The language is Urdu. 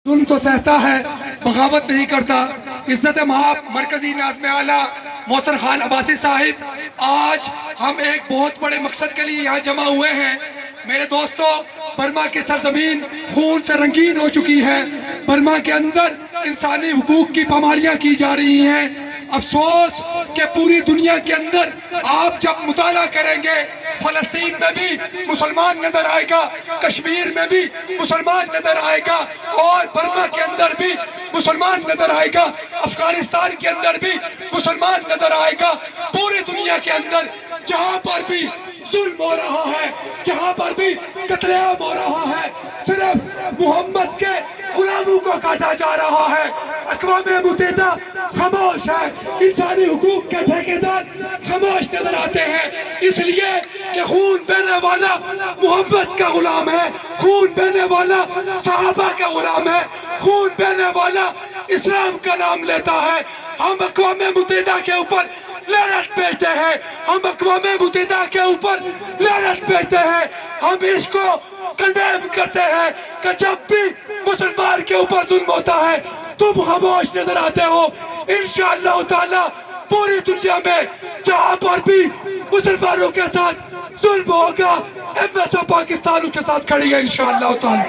ظلم تو سہتا ہے، بغاوت نہیں کرتا۔ عزت مآب مرکزی ناظم اعلیٰ محسن خان عباسی صاحب، آج ہم ایک بہت بڑے مقصد کے لیے یہاں جمع ہوئے ہیں۔ میرے دوستو، برما کی سرزمین خون سے رنگین ہو چکی ہے۔ برما کے اندر انسانی حقوق کی پامالیاں کی جا رہی ہیں۔ افسوس کہ پوری دنیا کے اندر آپ جب مطالعہ کریں گے، فلسطین میں بھی مسلمان نظر آئے گا، کشمیر میں بھی مسلمان نظر آئے گا، اور برما کے اندر بھی مسلمان نظر آئے گا، افغانستان کے اندر بھی مسلمان نظر آئے گا۔ پوری دنیا کے اندر جہاں پر بھی ظلم ہو رہا ہے، جہاں پر بھی قتل عام ہو رہا ہے، صرف محمد کے غلاموں کو کاٹا جا رہا ہے۔ اقوام متحدہ خاموش ہے، انسانی حقوق کے ٹھیکیدار خاموش نظر آتے ہیں، اس لیے کہ خون بہنے والا محمد کا غلام ہے، خون بہنے والا صحابہ کا غلام ہے، خون بہنے والا اسلام کا نام لیتا ہے۔ ہم اقوام متحدہ کے اوپر لعنت بھیجتے ہیں، ہم اقوام متحدہ کے اوپر لعنت بھیجتے ہیں، ہم اس کو کنڈیم کرتے ہیں کہ جب بھی مسلمان کے اوپر ظلم ہوتا ہے تم خاموش نظر آتے ہو۔ انشاءاللہ تعالی پوری دنیا میں جہاں پر بھی مسلمانوں کے ساتھ ظلم ہوگا، MS پاکستان کے ساتھ کھڑی ہے انشاءاللہ تعالی۔